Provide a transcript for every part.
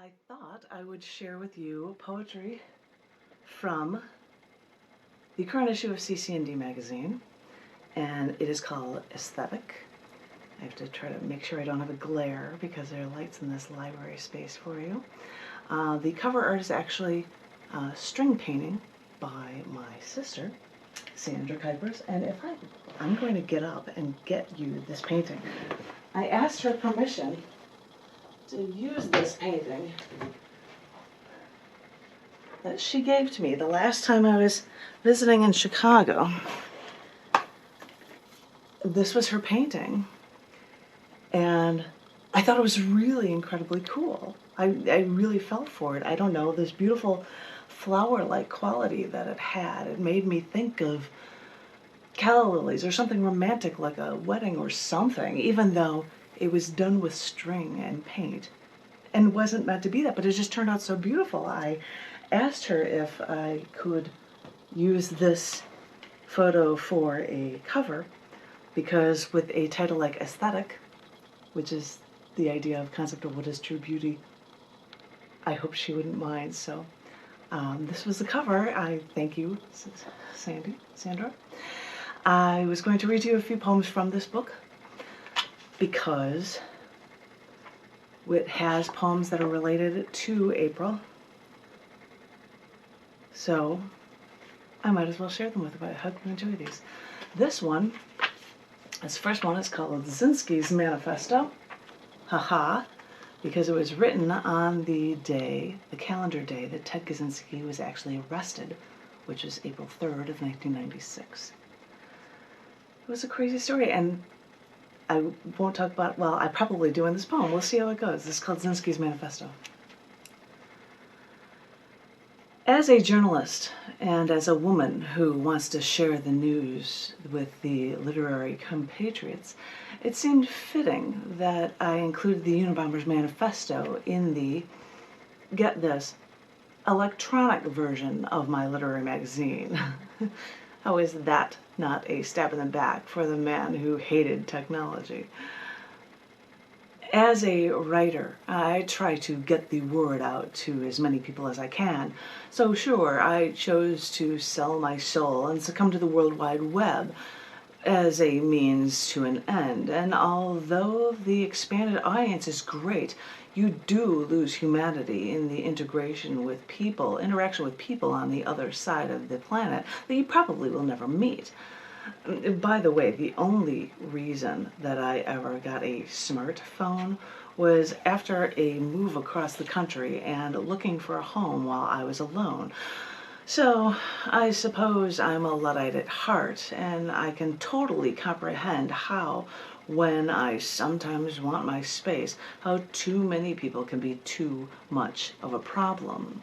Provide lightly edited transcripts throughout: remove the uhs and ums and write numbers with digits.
I thought I would share with you poetry from the current issue of cc&d magazine, and it is called Aesthetic. I have to try to make sure I don't have a glare because there are lights in this library space for you. The cover art is actually a string painting by my sister, Sandra Kuypers, and I'm going to get up and get you this painting. I asked her permission to use this painting that she gave to me the last time I was visiting in Chicago. This was her painting, and I thought it was really incredibly cool. I really fell for it. I don't know, this beautiful flower-like quality that it had. It made me think of calla lilies or something romantic like a wedding or something, even though it was done with string and paint and wasn't meant to be that, but it just turned out so beautiful. I asked her if I could use this photo for a cover because with a title like Aesthetic, which is the idea of concept of what is true beauty, I hope she wouldn't mind. So this was the cover. I thank you, Sandra. I was going to read you a few poems from this book because it has poems that are related to April. So I might as well share them with you. I hope you enjoy these. This first one is called Zinsky's Manifesto. Haha, because it was written on the calendar day that Ted Kaczynski was actually arrested, which was April 3rd of 1996. It was a crazy story, and I won't talk about, well, I probably do in this poem. We'll see how it goes. This is called Zinsky's Manifesto. As a journalist and as a woman who wants to share the news with the literary compatriots, it seemed fitting that I included the Unabomber's Manifesto in the, get this, electronic version of my literary magazine. How is that not a stab in the back for the man who hated technology? As a writer, I try to get the word out to as many people as I can. So sure, I chose to sell my soul and succumb to the World Wide Web as a means to an end. And although the expanded audience is great, you do lose humanity in the interaction with people on the other side of the planet that you probably will never meet. By the way, the only reason that I ever got a smartphone was after a move across the country and looking for a home while I was alone. So I suppose I'm a Luddite at heart, and I can totally comprehend how, when I sometimes want my space, how too many people can be too much of a problem.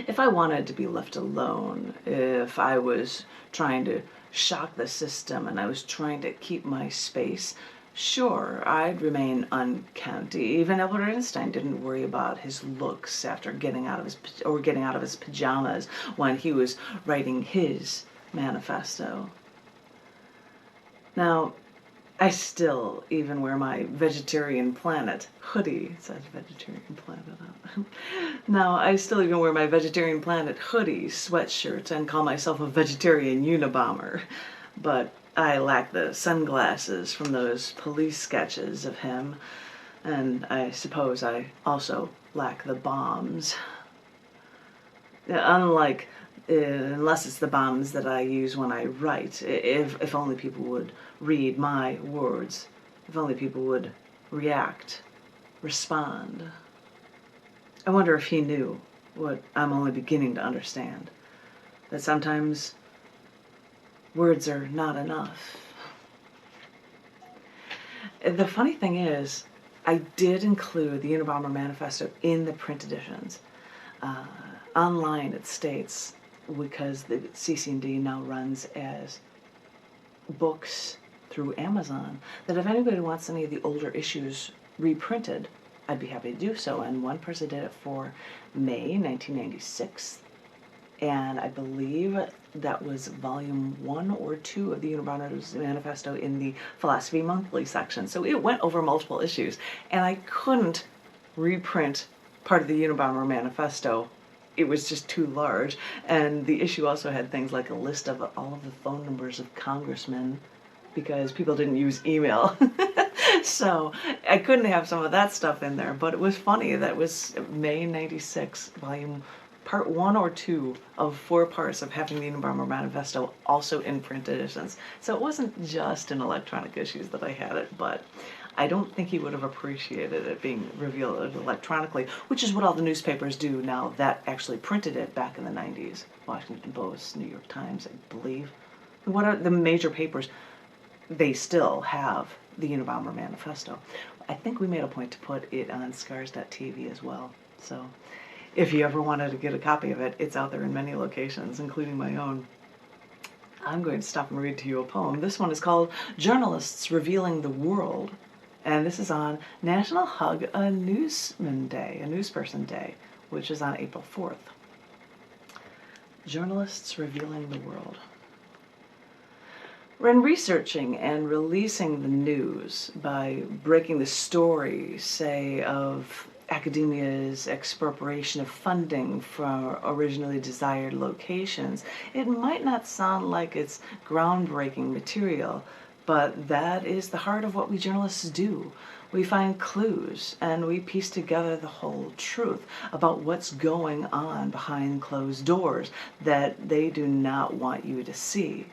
If I wanted to be left alone, if I was trying to shock the system and I was trying to keep my space, sure, I'd remain unkempt. Even Albert Einstein didn't worry about his looks after getting out of his pajamas when he was writing his manifesto. Now, I still even wear my Vegetarian Planet hoodie. It says Vegetarian Planet on it. Now, I still even wear my Vegetarian Planet hoodie, sweatshirt, and call myself a vegetarian Unabomber. But I lack the sunglasses from those police sketches of him, and I suppose I also lack the bombs. Unless it's the bombs that I use when I write. If only people would read my words. If only people would react, respond. I wonder if he knew what I'm only beginning to understand. That sometimes words are not enough. The funny thing is, I did include the Unabomber Manifesto in the print editions. Online it states, because the cc&d now runs as books through Amazon, that if anybody wants any of the older issues reprinted, I'd be happy to do so. And one person did it for May 1996, and I believe that was volume 1 or 2 of the Unabomber's Manifesto in the Philosophy Monthly section. So it went over multiple issues, and I couldn't reprint part of the Unabomber Manifesto. It was just too large, and the issue also had things like a list of all of the phone numbers of congressmen, because people didn't use email. So I couldn't have some of that stuff in there, but it was funny. That was May 96, volume part 1 or 2 of 4 parts of having the Unabomber Manifesto also in print editions. So it wasn't just in electronic issues that I had it, but I don't think he would have appreciated it being revealed electronically, which is what all the newspapers do now that actually printed it back in the 90s. Washington Post, New York Times, I believe. What are the major papers? They still have the Unabomber Manifesto. I think we made a point to put it on Scars.tv as well. So if you ever wanted to get a copy of it, it's out there in many locations, including my own. I'm going to stop and read to you a poem. This one is called Journalists Revealing the World, and this is on National Hug a Newsman Day, a Newsperson Day, which is on April 4th. Journalists Revealing the World. When researching and releasing the news by breaking the story, say, of academia's expropriation of funding for originally desired locations, it might not sound like it's groundbreaking material, but that is the heart of what we journalists do. We find clues and we piece together the whole truth about what's going on behind closed doors that they do not want you to see.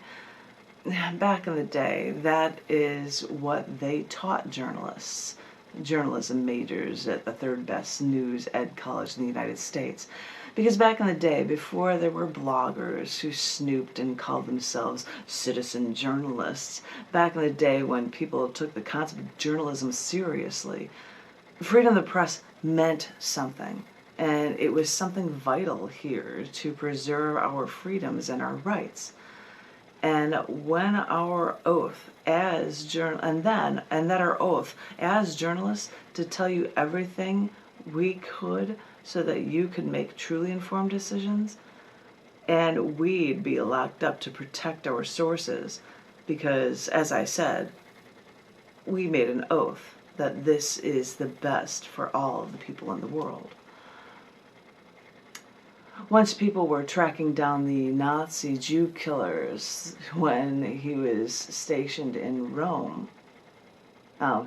Back in the day, that is what they taught journalists, journalism majors at the third best news ed college in the United States. Because back in the day, before there were bloggers who snooped and called themselves citizen journalists, back in the day when people took the concept of journalism seriously, freedom of the press meant something. And it was something vital here to preserve our freedoms and our rights. And when our oath as our oath as journalists to tell you everything we could so that you could make truly informed decisions, and we'd be locked up to protect our sources because, as I said, we made an oath that this is the best for all of the people in the world. Once people were tracking down the Nazi Jew killers when he was stationed in Rome.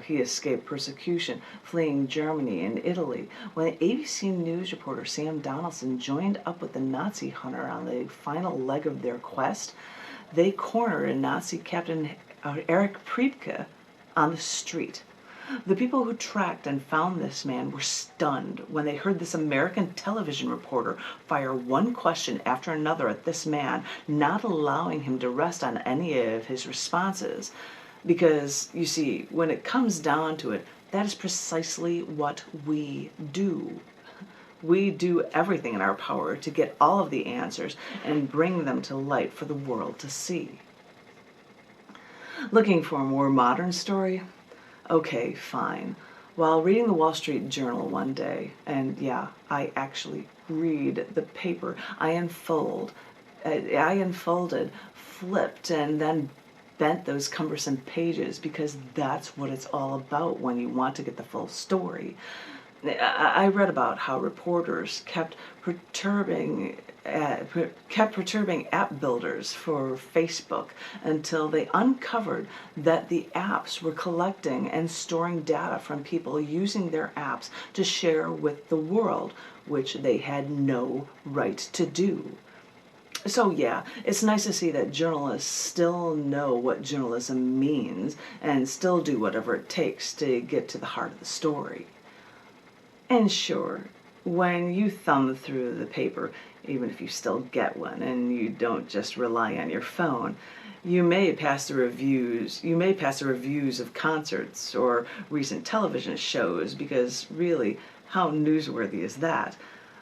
He escaped persecution, fleeing Germany and Italy. When ABC News reporter Sam Donaldson joined up with the Nazi hunter on the final leg of their quest, they cornered a Nazi captain, Erich Priebke, on the street. The people who tracked and found this man were stunned when they heard this American television reporter fire one question after another at this man, not allowing him to rest on any of his responses. Because, you see, when it comes down to it, that is precisely what we do. We do everything in our power to get all of the answers and bring them to light for the world to see. Looking for a more modern story? Okay, fine. While reading the Wall Street Journal one day, and yeah, I actually read the paper, I unfolded, flipped, and then bent those cumbersome pages because that's what it's all about when you want to get the full story. I read about how reporters kept perturbing app builders for Facebook until they uncovered that the apps were collecting and storing data from people using their apps to share with the world, which they had no right to do. So yeah, it's nice to see that journalists still know what journalism means and still do whatever it takes to get to the heart of the story. And sure, when you thumb through the paper, even if you still get one and you don't just rely on your phone, you may pass the reviews of concerts or recent television shows, because really, how newsworthy is that?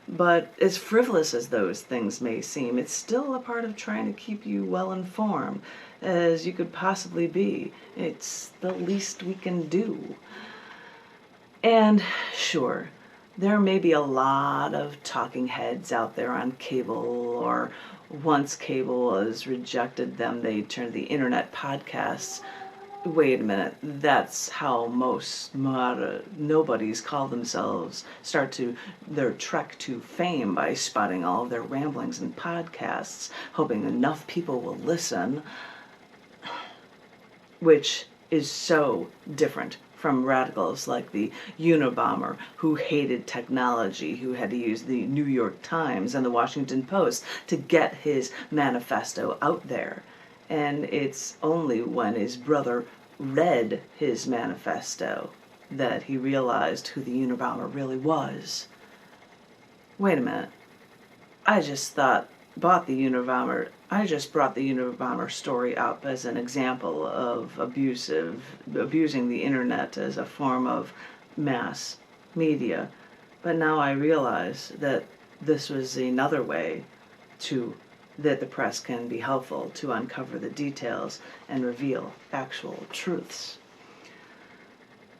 But as frivolous as those things may seem, it's still a part of trying to keep you well informed as you could possibly be. It's the least we can do. And sure, there may be a lot of talking heads out there on cable, or once cable has rejected them, they turned to the internet podcasts. wait a minute, that's how most nobodies call themselves, start to their trek to fame, by spotting all of their ramblings and podcasts, hoping enough people will listen, which is so different from radicals like the Unabomber, who hated technology, who had to use the New York Times and the Washington Post to get his manifesto out there. And it's only when his brother read his manifesto that he realized who the Unabomber really was. Wait a minute. I just brought the Unabomber story up as an example of abusing the internet as a form of mass media. But now I realize that this was another way that the press can be helpful to uncover the details and reveal actual truths.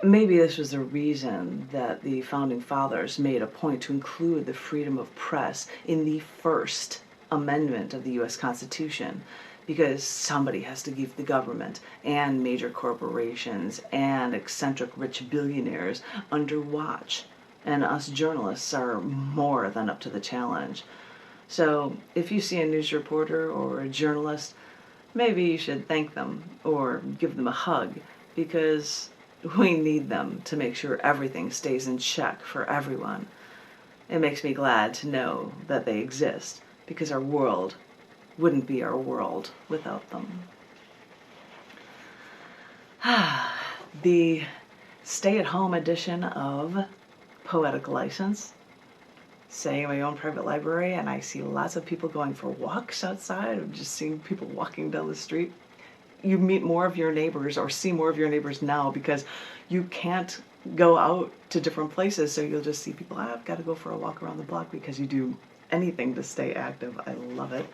Maybe this was the reason that the Founding Fathers made a point to include the freedom of press in the First Amendment of the U.S. Constitution, because somebody has to keep the government and major corporations and eccentric rich billionaires under watch, and us journalists are more than up to the challenge. So if you see a news reporter or a journalist, maybe you should thank them or give them a hug, because we need them to make sure everything stays in check for everyone. It makes me glad to know that they exist, because our world wouldn't be our world without them. The stay-at-home edition of Poetic License, sitting in my own private library, and I see lots of people going for walks outside. I'm just seeing people walking down the street. You meet more of your neighbors, or see more of your neighbors now, because you can't go out to different places, so you'll just see people, I've got to go for a walk around the block, because you do anything to stay active. I love it.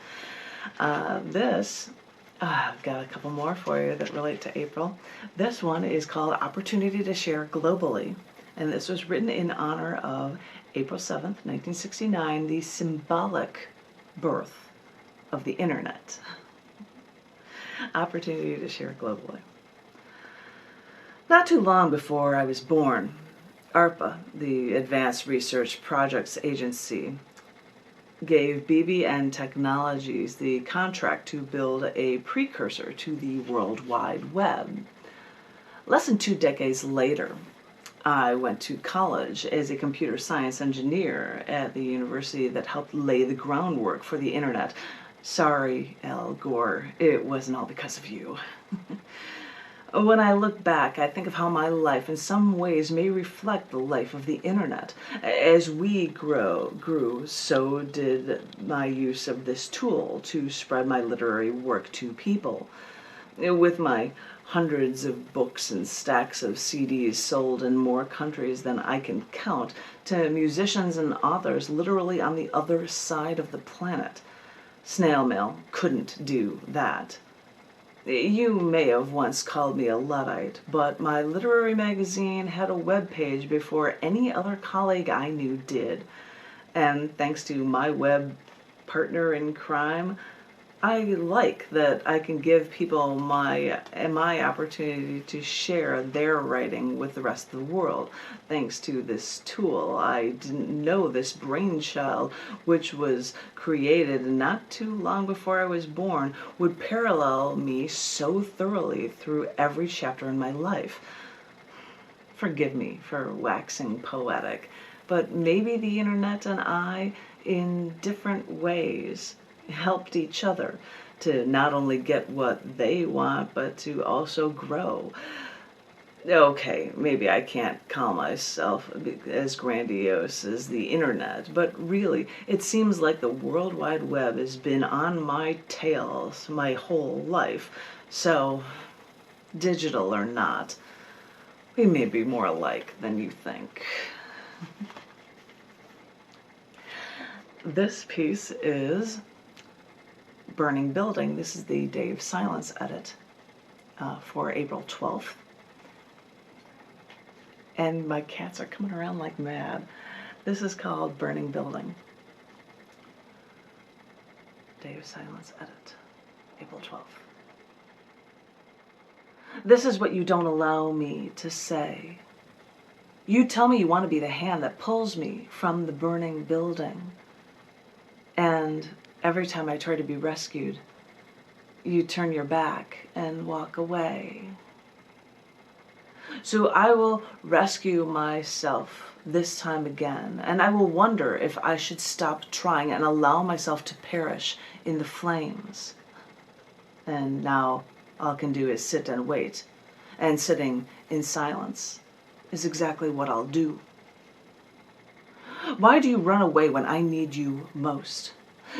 I've got a couple more for you that relate to April. This one is called Opportunity to Share Globally, and this was written in honor of April 7th, 1969, the symbolic birth of the internet. Opportunity to share globally. Not too long before I was born, ARPA, the Advanced Research Projects Agency, gave BBN Technologies the contract to build a precursor to the World Wide Web. Less than 2 decades later, I went to college as a computer science engineer at the university that helped lay the groundwork for the internet. Sorry, Al Gore, it wasn't all because of you. When I look back, I think of how my life in some ways may reflect the life of the internet. As we grew, so did my use of this tool to spread my literary work to people. With my hundreds of books and stacks of CDs sold in more countries than I can count, to musicians and authors literally on the other side of the planet. Snail mail couldn't do that. You may have once called me a Luddite, but my literary magazine had a web page before any other colleague I knew did. And thanks to my web partner in crime, I like that I can give people my opportunity to share their writing with the rest of the world. Thanks to this tool, I didn't know this brainchild, which was created not too long before I was born, would parallel me so thoroughly through every chapter in my life. Forgive me for waxing poetic, but maybe the internet and I, in different ways, helped each other to not only get what they want, but to also grow. Okay, maybe I can't call myself as grandiose as the internet, but really, it seems like the World Wide Web has been on my tail my whole life. So, digital or not, we may be more alike than you think. This piece is Burning Building. This is the Day of Silence edit for April 12th. And my cats are coming around like mad. This is called Burning Building. Day of Silence edit, April 12th. This is what you don't allow me to say. You tell me you want to be the hand that pulls me from the burning building. And every time I try to be rescued, you turn your back and walk away. So I will rescue myself this time again, and I will wonder if I should stop trying and allow myself to perish in the flames. And now all I can do is sit and wait, and sitting in silence is exactly what I'll do. Why do you run away when I need you most?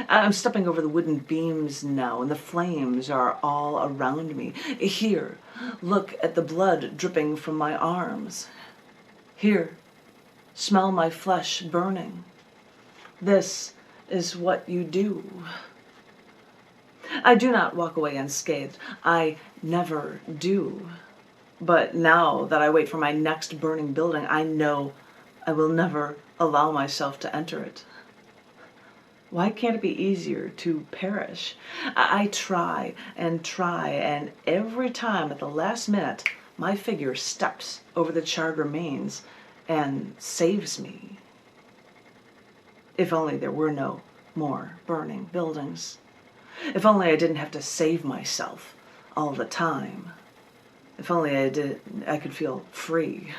I'm stepping over the wooden beams now, and the flames are all around me. Here, look at the blood dripping from my arms. Here, smell my flesh burning. This is what you do. I do not walk away unscathed. I never do. But now that I wait for my next burning building, I know I will never allow myself to enter it. Why can't it be easier to perish? I try, and every time at the last minute, my figure steps over the charred remains and saves me. If only there were no more burning buildings. If only I didn't have to save myself all the time. If only I could feel free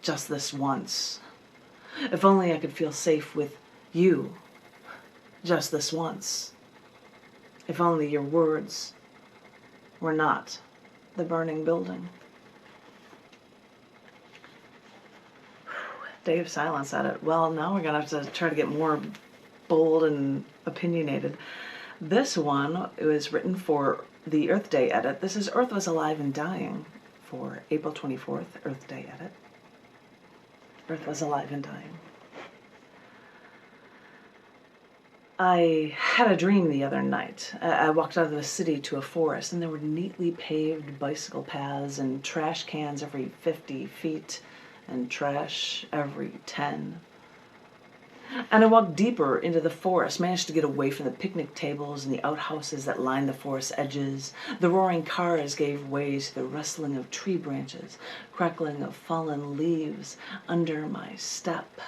just this once. If only I could feel safe with you just this once. If only your words were not the burning building. Day of silence at it. Well, now we're going to have to try to get more bold and opinionated. This one was written for the Earth Day edit. This is Earth Was Alive and Dying for April 24th, Earth Day edit. Earth was alive and dying. I had a dream the other night. I walked out of the city to a forest, and there were neatly paved bicycle paths and trash cans every 50 feet and trash every 10. And I walked deeper into the forest, managed to get away from the picnic tables and the outhouses that lined the forest edges. The roaring cars gave way to the rustling of tree branches, crackling of fallen leaves under my step.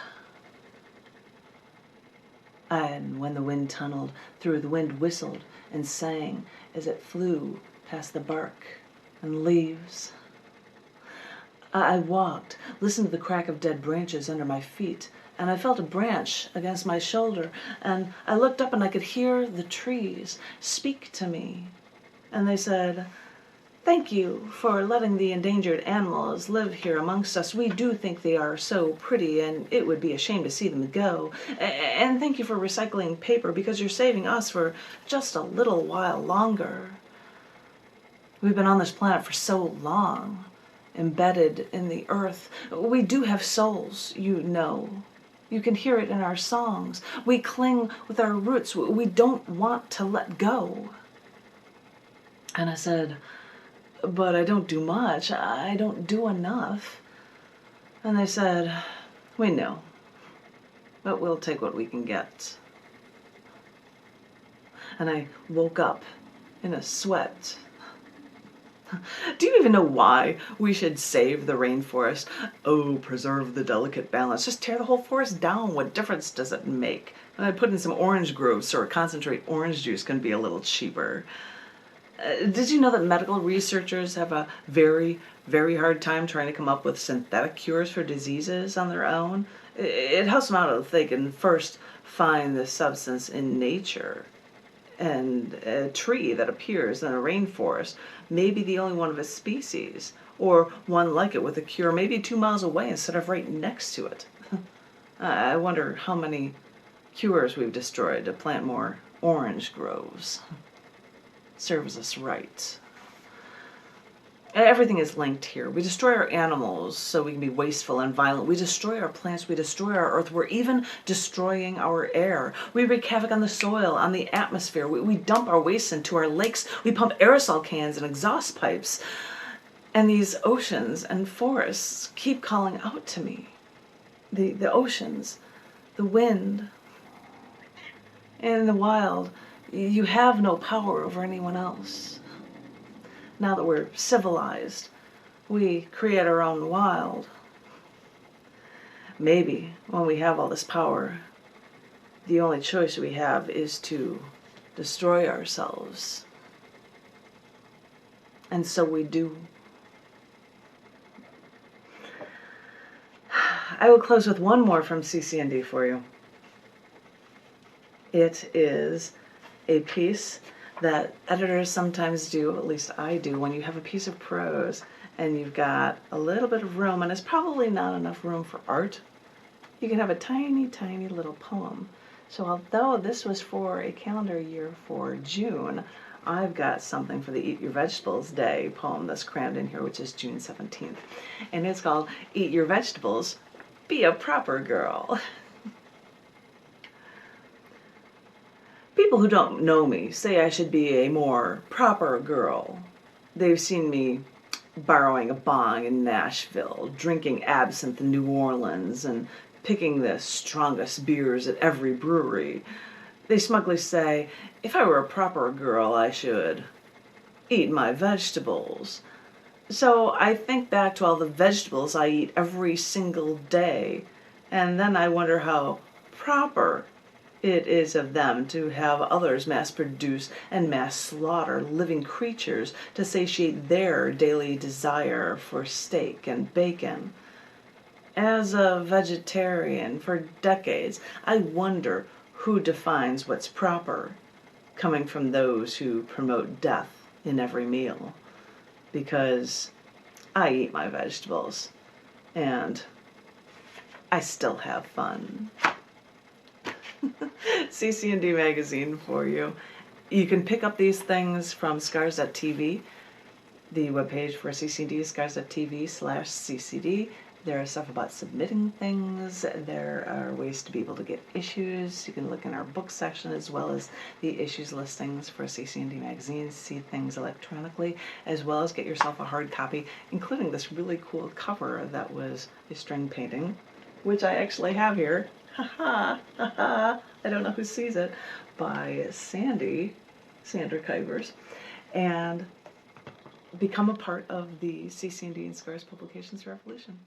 And when the wind tunneled through, the wind whistled and sang as it flew past the bark and leaves. I walked, listened to the crack of dead branches under my feet, and I felt a branch against my shoulder, and I looked up and I could hear the trees speak to me. And they said, "Thank you for letting the endangered animals live here amongst us. We do think they are so pretty, and it would be a shame to see them go. And thank you for recycling paper, because you're saving us for just a little while longer. We've been on this planet for so long, embedded in the earth. We do have souls, you know. You can hear it in our songs. We cling with our roots. We don't want to let go." And I said, "But I don't do much. I don't do enough." And they said, "We know, but we'll take what we can get." And I woke up in a sweat. Do you even know why we should save the rainforest? Oh, preserve the delicate balance. Just tear the whole forest down. What difference does it make? I put in some orange groves so our concentrate orange juice can be a little cheaper. Did you know that medical researchers have a very, very hard time trying to come up with synthetic cures for diseases on their own? It helps them out if they can first find the substance in nature. And a tree that appears in a rainforest may be the only one of its species, or one like it with a cure maybe 2 miles away instead of right next to it. I wonder how many cures we've destroyed to plant more orange groves. Serves us right. Everything is linked here. We destroy our animals so we can be wasteful and violent. We destroy our plants. We destroy our earth. We're even destroying our air. We wreak havoc on the soil, on the atmosphere. We dump our waste into our lakes. We pump aerosol cans and exhaust pipes. And these oceans and forests keep calling out to me. The oceans, the wind. And in the wild, you have no power over anyone else. now that we're civilized, we create our own wild. Maybe when we have all this power, the only choice we have is to destroy ourselves. And so we do. I will close with one more from cc&d for you. It is a piece that editors sometimes do, at least I do, when you have a piece of prose and you've got a little bit of room, and it's probably not enough room for art, you can have a tiny, tiny little poem. So although this was for a calendar year for June, I've got something for the Eat Your Vegetables Day poem that's crammed in here, which is June 17th. And it's called Eat Your Vegetables, Be a Proper Girl. People who don't know me say I should be a more proper girl. They've seen me borrowing a bong in Nashville, drinking absinthe in New Orleans, and picking the strongest beers at every brewery. They smugly say, if I were a proper girl, I should eat my vegetables. So I think back to all the vegetables I eat every single day, and then I wonder how proper it is of them to have others mass produce and mass slaughter living creatures to satiate their daily desire for steak and bacon. As a vegetarian for decades, I wonder who defines what's proper, coming from those who promote death in every meal. Because I eat my vegetables, and I still have fun. cc&d magazine for you. You can pick up these things from scars.tv. The webpage for cc&d is scars.tv/ccd. There is stuff about submitting things. There are ways to be able to get issues. You can look in our book section as well as the issues listings for cc&d magazines, see things electronically, as well as get yourself a hard copy, including this really cool cover that was a string painting, which I actually have here. Ha ha, I don't know who sees it, by Sandra Kuypers. And become a part of the cc&d and Scars Publications Revolution.